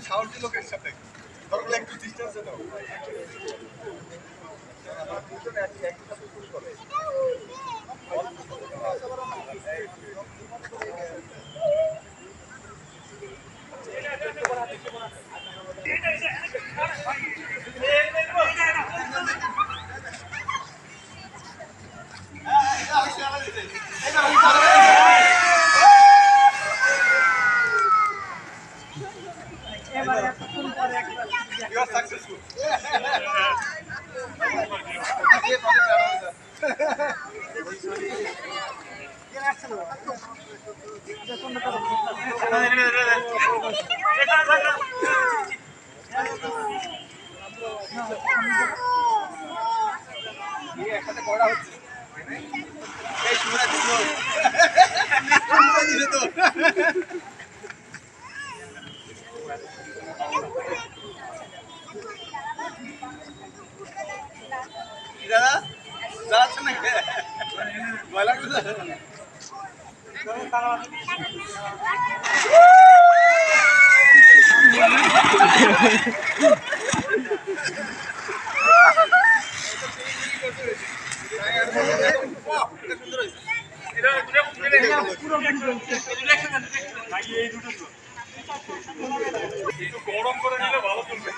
সাহসী লোকের সাথে দরকার একটু ডিস্টেন্সে দাও। You are successful. একসাথে পড়া হচ্ছে এই শুনে দিল তো দাদা যাচ্ছে না বলা কথা গরম করে নিলে ভালো চলবে।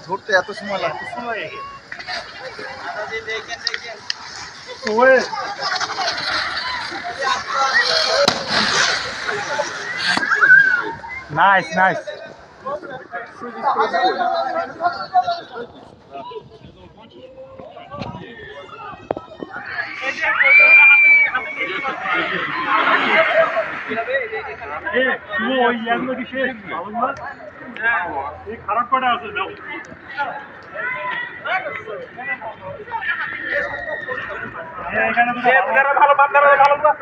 ধরতে এত সময় লাগছে নাইস নাইস খারাপ কটা আছে ভালো ভালো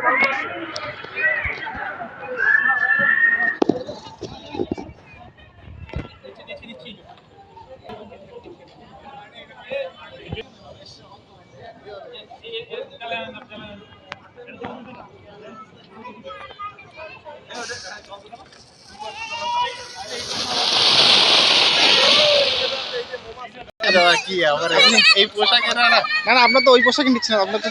কি আবার এই পোশাকে না না না আপনার তো ওই পোশাকে নিচ্ছেন আপনার তো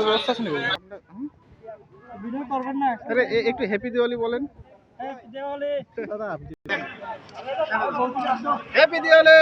ব্যবস্থা আছে নাকি? আরে একটু হ্যাপি দিওয়ালি বলেন। দাদা হ্যাপি দিওয়ালি।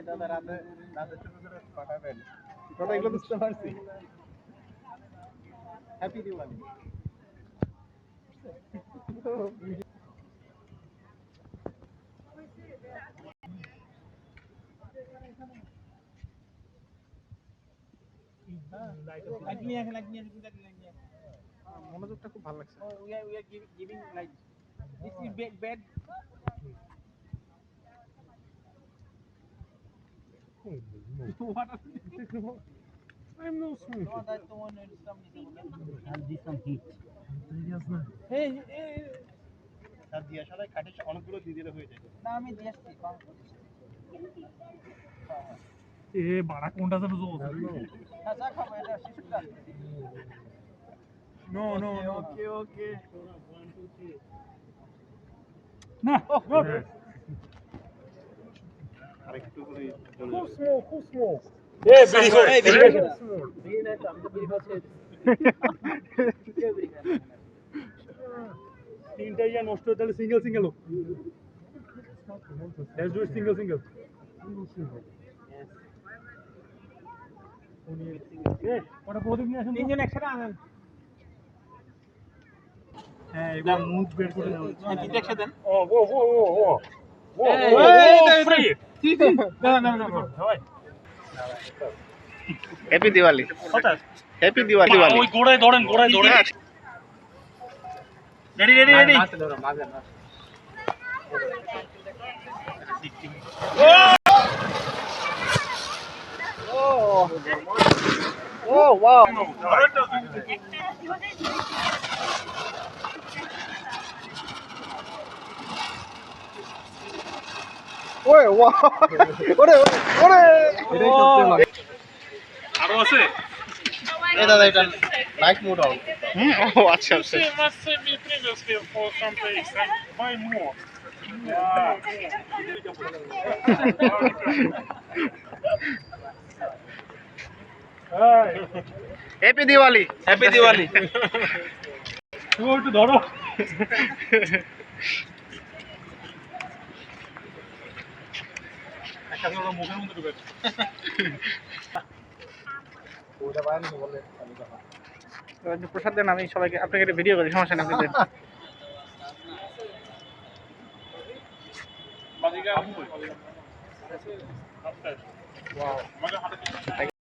দাদা রাতে রাতে ছোট ছোট পাঠাবেন দাদা, এগুলো বুঝতে পারছি। হ্যাপি দিওয়ালি। মনোযোগটা খুব ভালো লাগছে। I'm no smooth. I'll do some heat. Hey, hey. তার দিয়া সারা কাটে অনেকগুলো দিয়ে দিলে হয়ে যায়। না আমি দিয়েছি। এ বাড়া কোনটা যেন জোস। কাঁচা খাবো এটা শিশুটা। No. Okay. না। আরেকটু করে খুব smoke. Yeah, very good. Very nice. I'm the very much. তিনটা ইয়া নষ্ট হয়ে তাহলে সিঙ্গেল হোক। Let's do it single. Yes. ওটা প্রদীপ নিয়ে আসুন। তিনজন একসাথে আনেন। হ্যাঁ, এবার মুখ বের করে দাও। হ্যাঁ, তিনটা একসাথে দেন। ও। ফ্রি। না। ভাই। হ্যাপি দিওয়ালি। হ্যাপি দিওয়ালি। ওই গোড়ায় ধরেন। রেডি। মাছ ধরো, মাছ। Oh, wow. ওরে ওয়াও। ওরে। এটাই সবচেয়ে ভালো। আরো আছে? এই দাদা এটা লাইট মোড অন। ও আচ্ছা। Must be previously for some place and buy more. Happy Diwali. তুমি একটু ধরো। মুখের মধ্যে ঢুকে প্রসাদ দেন। আমি সবাইকে আপনাকে একটা ভিডিও করি, সমস্যা নেই।